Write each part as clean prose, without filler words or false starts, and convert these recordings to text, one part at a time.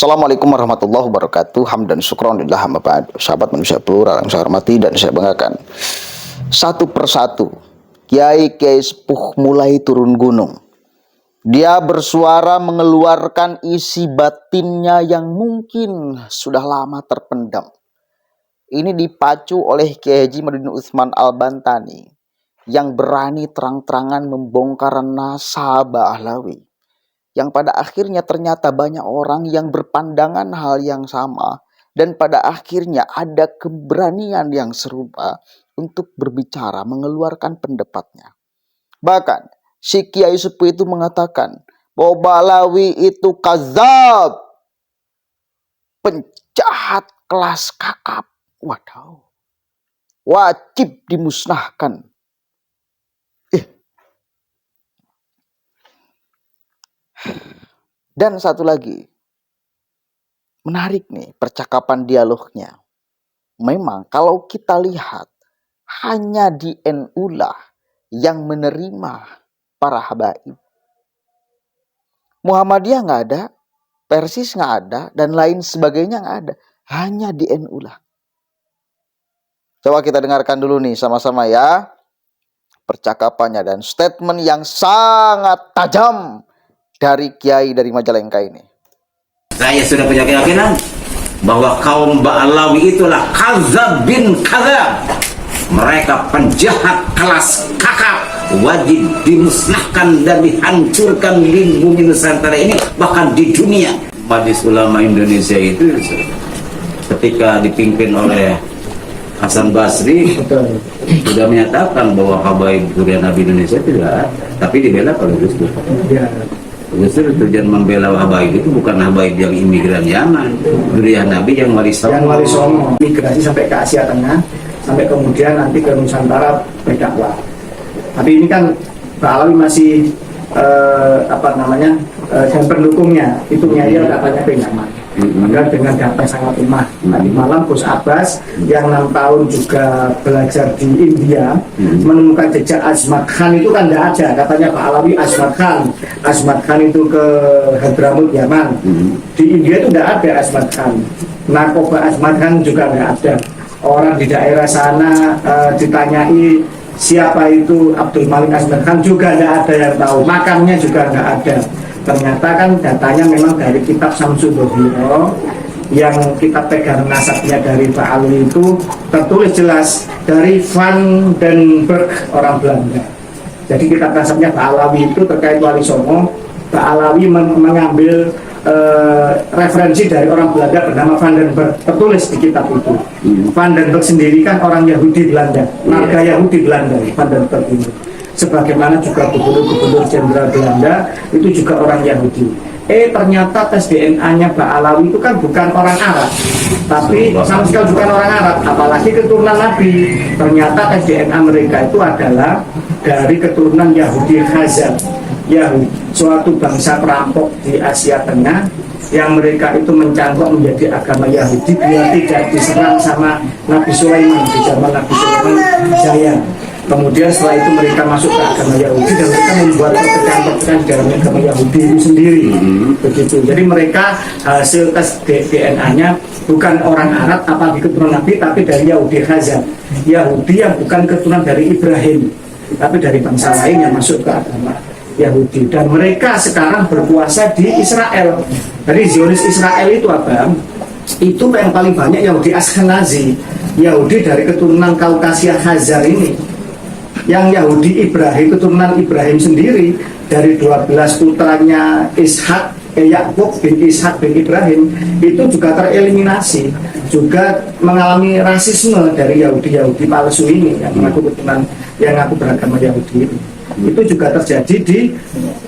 Assalamualaikum warahmatullahi wabarakatuh. Hamdan syukron lillah amma ba'd. Sahabat manusia plural yang saya hormati dan saya banggakan, satu persatu kiai-kiai sepuh mulai turun gunung. Dia bersuara mengeluarkan isi batinnya yang mungkin sudah lama terpendam. Ini dipacu oleh Kiai Haji Madudin Utsman Al-Bantani yang berani terang-terangan membongkar nasab Ahlawi, yang pada akhirnya ternyata banyak orang yang berpandangan hal yang sama, dan pada akhirnya ada keberanian yang serupa untuk berbicara, mengeluarkan pendapatnya. Bahkan si Kiai Sepuh itu mengatakan bahwa Ba'alawi itu kazab, penjahat kelas kakap. Waduh, wajib dimusnahkan. Dan satu lagi, menarik nih percakapan dialognya. Memang kalau kita lihat, hanya di NU lah yang menerima para habaib. Muhammadiyah nggak ada, Persis nggak ada, dan lain sebagainya nggak ada. Hanya di NU lah. Coba kita dengarkan dulu nih sama-sama ya, percakapannya dan statement yang sangat tajam dari Kiai dari Majalengka ini. Saya sudah punya keyakinan bahwa kaum Ba'alawi itulah kazab bin kazab. Mereka penjahat kelas kakap, wajib dimusnahkan dan dihancurkan di bumi Nusantara ini, bahkan di dunia. Majelis Ulama Indonesia itu ketika dipimpin oleh Hasan Basri sudah menyatakan bahwa habaib Durian Nabi Indonesia tidak, tapi dibela oleh Gus Dur. Justru tujuan membela habaib itu bukan habaib yang imigran Yaman, Durian Nabi yang warisono, migrasi sampai ke Asia Tengah, sampai kemudian nanti ke Nusantara berdakwah. Tapi ini kan Ba'alawi masih dan pendukungnya itu ya katanya pengaman. Maka dengan data sangat lemah. Tadi malam Gus Abbas yang 6 tahun juga belajar di India menemukan jejak Azmat Khan itu kan tidak ada. Katanya Ba'alawi Azmat Khan itu ke Hadramut Yaman. Di India itu tidak ada Azmat Khan. Narkoba Azmat Khan juga tidak ada. Orang di daerah sana ditanyai siapa itu Abdul Malik Azmat Khan juga tidak ada yang tahu. Makamnya juga tidak ada. Ternyata kan datanya memang dari kitab Samsul Dohiro, yang kita pegang nasabnya dari Ba'alawi itu tertulis jelas dari Van den Berg, orang Belanda. Jadi kitab nasabnya Ba'alawi itu terkait Wali Songo, Ba'alawi mengambil referensi dari orang Belanda bernama Van den Berg, tertulis di kitab itu. Van den Berg sendiri kan orang Yahudi Belanda, marga Yahudi Belanda, Van den Berg ini. Sebagaimana juga gubernur-gubernur jenderal Belanda itu juga orang Yahudi. Ternyata tes DNA-nya Ba'alawi itu kan bukan orang Arab, tapi sama sekali bukan orang Arab, apalagi keturunan Nabi. Ternyata tes DNA mereka itu adalah dari keturunan Yahudi Khazar, Yahudi, suatu bangsa perampok di Asia Tengah yang mereka itu mencangkok menjadi agama Yahudi biar tidak diserang sama Nabi Sulaiman di zaman Nabi Sulaiman Jaya. Kemudian setelah itu mereka masuk ke agama Yahudi dan mereka membuat perpecahan di dalam agama Yahudi itu sendiri. Begitu. Jadi mereka hasil tes DNA-nya bukan orang Arab apalagi keturunan Nabi, tapi dari Yahudi Khazar, Yahudi yang bukan keturunan dari Ibrahim, tapi dari bangsa lain yang masuk ke agama Yahudi. Dan mereka sekarang berkuasa di Israel. Jadi Zionis Israel itu apa? Itu yang paling banyak Yahudi Ashkenazi, Yahudi dari keturunan Kaukasia Khazar ini. Yang Yahudi Ibrahim, keturunan Ibrahim sendiri dari 12 putranya Ishak, Yakub bin Ishak bin Ibrahim itu juga tereliminasi, juga mengalami rasisme dari Yahudi palsu ini yang mengaku keturunan, yang mengaku beragama Yahudi ini. Itu juga terjadi di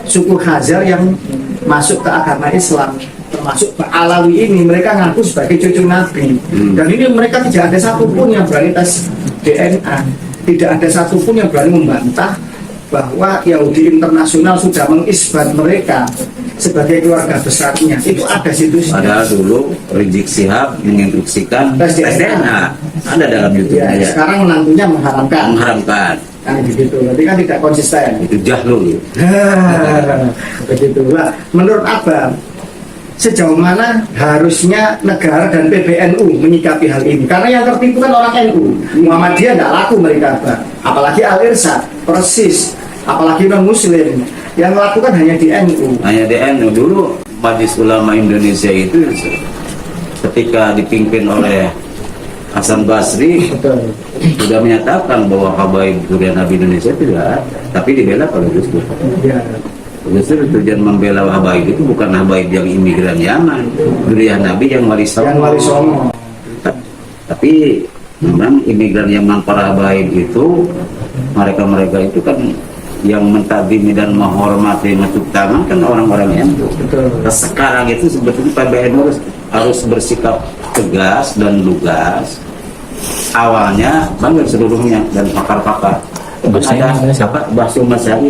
suku Khazar yang masuk ke agama Islam, termasuk Ba'alawi ini. Mereka ngaku sebagai cucu Nabi, dan ini mereka tidak ada satupun yang berani tes DNA. Tidak ada satupun yang berani membantah bahwa Yahudi internasional sudah mengisbat mereka sebagai keluarga besarnya. Itu ada situsnya. Padahal dulu Rizik Sihab menginstruksikan tes DNA. Ada dalam YouTube ya, aja. Sekarang menantunya mengharamkan. Kan begitu. Berarti kan tidak konsisten. Itu jahlul. Begitulah. Menurut Abang, sejauh mana harusnya negara dan PBNU menyikapi hal ini? Karena yang tertipu kan orang NU, Muhammadiyah tidak laku mereka, apalagi Al-Irsyad, persis, apalagi non Muslim yang melakukan hanya di NU. Hanya di NU. Dulu Majelis Ulama Indonesia itu ketika dipimpin oleh Hasan Basri sudah menyatakan bahwa habaib durian Nabi Indonesia tidak ada, tapi dibela oleh Gus Dur. Ya. Justru tujuan membela habaib itu bukan habaib yang imigran Yaman, durian Nabi yang wali songo. Tapi memang imigran Yaman para habaib itu mereka itu kan yang mentakdimi dan menghormati menepuk tangan kan orang-orang yang itu. Nah, sekarang itu sebetulnya PBNU harus bersikap tegas dan lugas. Awalnya panggil seluruhnya dan pakar-pakar. Ada siapa? Basu Masyari.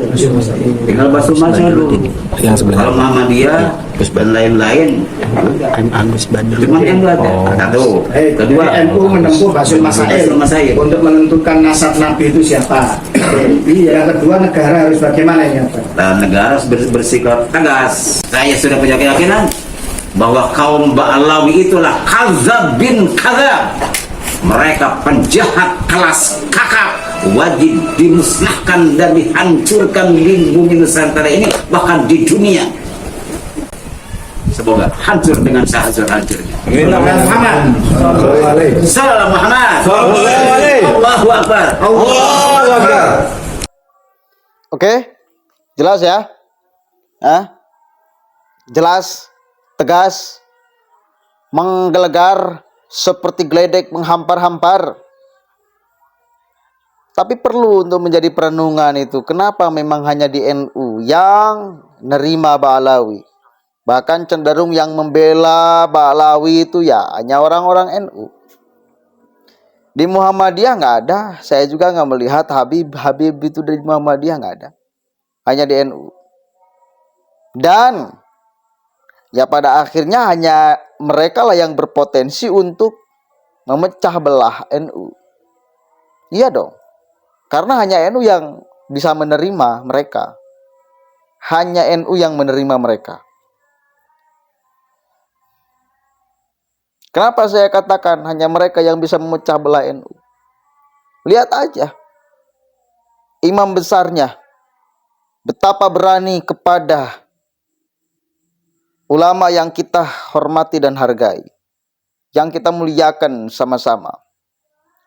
Tinggal Basu Masyari dulu. Kalau Muhammadiyah dan lain-lain, Agus Badrun. cuma yang dua ada. Satu. Kedua, NU menempuh Basul Masail untuk menentukan nasab Nabi itu siapa. Yang kedua, negara harus bagaimana ini? dan negara harus bersikap tegas. Saya sudah punya keyakinan bahwa kaum Ba'alawi itulah kazab bin kazab. Mereka penjahat kelas kakap, wajib dimusnahkan dan dihancurkan di bumi Nusantara ini, bahkan di dunia. Semoga hancur dengan sehancur-hancurnya. Salam Muhammad. Allahu Akbar. Oke, jelas ya? Jelas, tegas, menggelegar, seperti geledek menghampar-hampar. Tapi perlu untuk menjadi perenungan itu. Kenapa memang hanya di NU yang nerima Ba'alawi? Bahkan cenderung yang membela Ba'alawi itu ya hanya orang-orang NU. Di Muhammadiyah nggak ada. Saya juga nggak melihat Habib itu dari Muhammadiyah, nggak ada. Hanya di NU. Dan ya pada akhirnya hanya mereka lah yang berpotensi untuk memecah belah NU. Iya dong. Karena hanya NU yang bisa menerima mereka. Hanya NU yang menerima mereka. Kenapa saya katakan hanya mereka yang bisa memecah belah NU? Lihat aja. Imam besarnya. Betapa berani kepada ulama yang kita hormati dan hargai, yang kita muliakan sama-sama.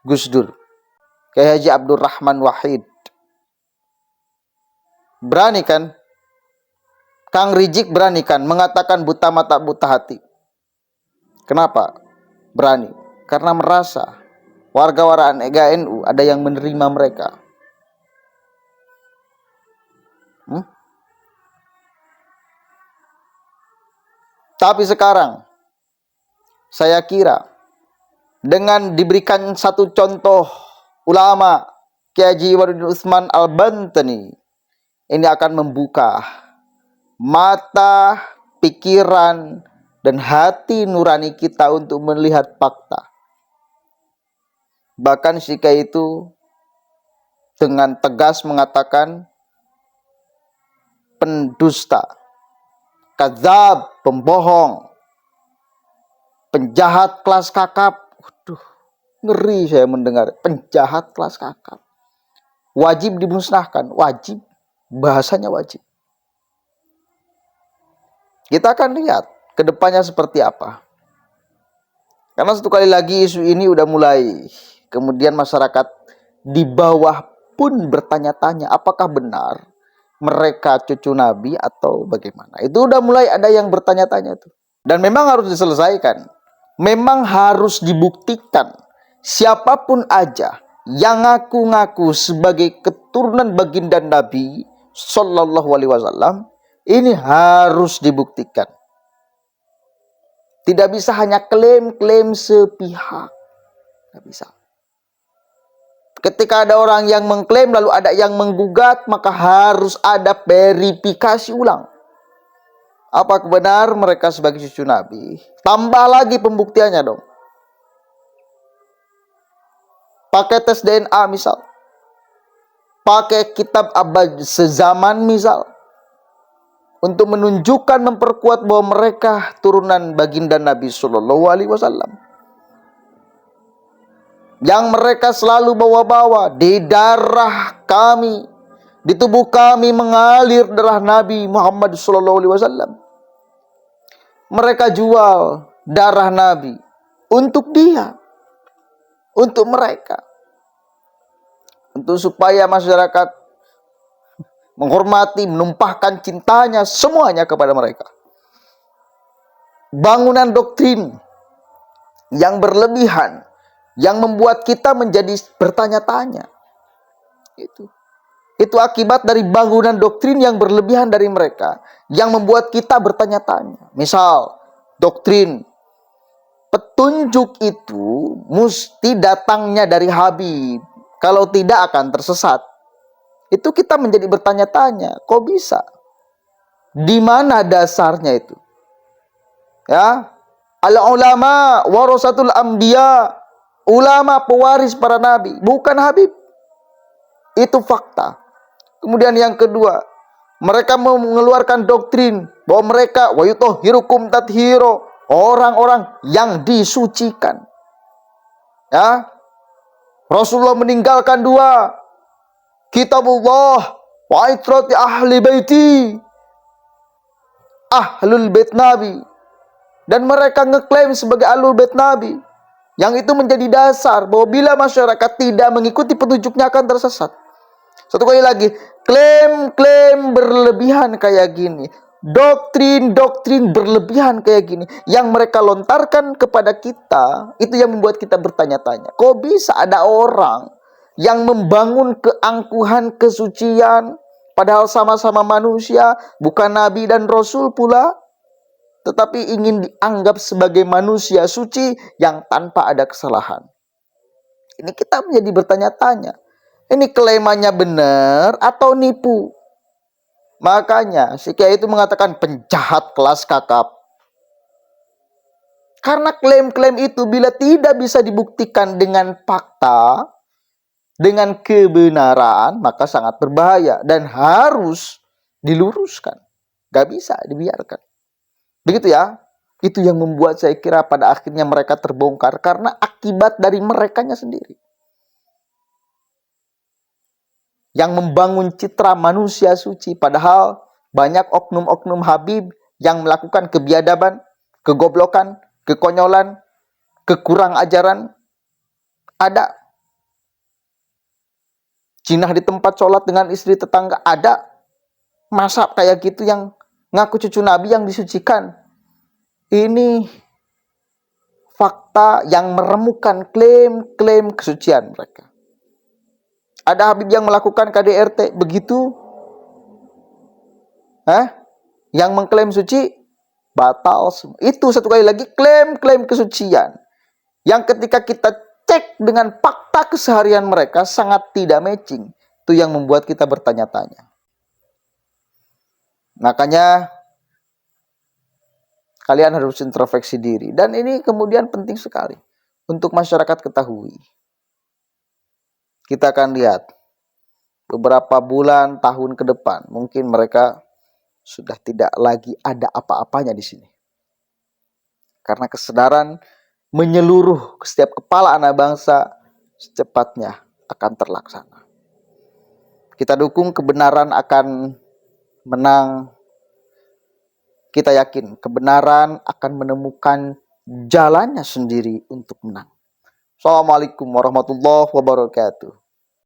Gus Dur, Kiai Haji Abdurrahman Wahid. Berani kan? Kang Rijik berani kan mengatakan buta mata buta hati. Kenapa? Berani. Karena merasa warga negara NU ada yang menerima mereka. Tapi sekarang saya kira dengan diberikan satu contoh ulama Kiai Haji Wadudin Utsman Al-Bantani, ini akan membuka mata, pikiran, dan hati nurani kita untuk melihat fakta. Bahkan Syika itu dengan tegas mengatakan pendusta, kadzab, pembohong, penjahat kelas kakap. Waduh, ngeri saya mendengar penjahat kelas kakap. Wajib dimusnahkan, wajib, bahasanya wajib. Kita akan lihat ke depannya seperti apa. Karena satu kali lagi isu ini udah mulai, kemudian masyarakat di bawah pun bertanya-tanya apakah benar mereka cucu Nabi atau bagaimana. Itu udah mulai ada yang bertanya-tanya tuh. Dan memang harus diselesaikan. Memang harus dibuktikan. Siapapun aja yang ngaku-ngaku sebagai keturunan baginda Nabi Sallallahu Alaihi Wasallam, ini harus dibuktikan. Tidak bisa hanya klaim-klaim sepihak. Tidak bisa. Ketika ada orang yang mengklaim lalu ada yang menggugat, maka harus ada verifikasi ulang. Apa benar mereka sebagai cucu Nabi? Tambah lagi pembuktiannya dong. Pakai tes DNA misal. Pakai kitab abad sezaman misal. untuk menunjukkan, memperkuat bahwa mereka turunan baginda Nabi Sallallahu Alaihi Wasallam. Yang mereka selalu bawa-bawa di darah kami, di tubuh kami mengalir darah Nabi Muhammad Sallallahu Alaihi Wasallam. Mereka jual darah Nabi untuk dia, untuk mereka, untuk supaya masyarakat menghormati, menumpahkan cintanya semuanya kepada mereka. Bangunan doktrin yang berlebihan, yang membuat kita menjadi bertanya-tanya. Itu akibat dari bangunan doktrin yang berlebihan dari mereka, yang membuat kita bertanya-tanya. Misal, doktrin petunjuk itu mesti datangnya dari Habib. Kalau tidak akan tersesat. Itu kita menjadi bertanya-tanya, kok bisa? Di mana dasarnya itu? Ya, al-ulama warasatul anbiya, ulama pewaris para nabi, bukan Habib. Itu fakta. Kemudian yang kedua, mereka mengeluarkan doktrin bahwa mereka wa yutahhirukum tathhiro, orang-orang yang disucikan. Ya. Rasulullah meninggalkan dua, kitabullah wa itrati ahli baiti, ahlul bait Nabi. Dan mereka ngeklaim sebagai ahlul bait Nabi. Yang itu menjadi dasar bahwa bila masyarakat tidak mengikuti petunjuknya akan tersesat. Satu kali lagi, klaim-klaim berlebihan kayak gini, doktrin-doktrin berlebihan kayak gini, yang mereka lontarkan kepada kita, itu yang membuat kita bertanya-tanya. Kok bisa ada orang yang membangun keangkuhan, kesucian, padahal sama-sama manusia, bukan Nabi dan Rasul pula, tetapi ingin dianggap sebagai manusia suci yang tanpa ada kesalahan. Ini kita menjadi bertanya-tanya. Ini klaimannya benar atau nipu? Makanya si Kiai itu mengatakan penjahat kelas kakap. Karena klaim-klaim itu bila tidak bisa dibuktikan dengan fakta, dengan kebenaran, maka sangat berbahaya dan harus diluruskan. Gak bisa dibiarkan. Begitu ya. Itu yang membuat saya kira pada akhirnya mereka terbongkar karena akibat dari merekanya sendiri. Yang membangun citra manusia suci, padahal banyak oknum-oknum Habib yang melakukan kebiadaban, kegoblokan, kekonyolan, kekurang ajaran. Ada. Jinah di tempat sholat dengan istri tetangga, ada. Masa kayak gitu yang ngaku cucu Nabi yang disucikan. Ini fakta yang meremukan klaim-klaim kesucian mereka. Ada Habib yang melakukan KDRT begitu, yang mengklaim suci batal semua. Itu satu kali lagi klaim-klaim kesucian yang ketika kita cek dengan fakta keseharian mereka sangat tidak matching. Itu yang membuat kita bertanya-tanya. Makanya kalian harus introspeksi diri. Dan ini kemudian penting sekali untuk masyarakat ketahui. Kita akan lihat beberapa bulan, tahun ke depan, mungkin mereka sudah tidak lagi ada apa-apanya di sini. Karena kesadaran menyeluruh ke setiap kepala anak bangsa secepatnya akan terlaksana. Kita dukung kebenaran akan menang. Kita yakin kebenaran akan menemukan jalannya sendiri untuk menang. Assalamualaikum warahmatullahi wabarakatuh.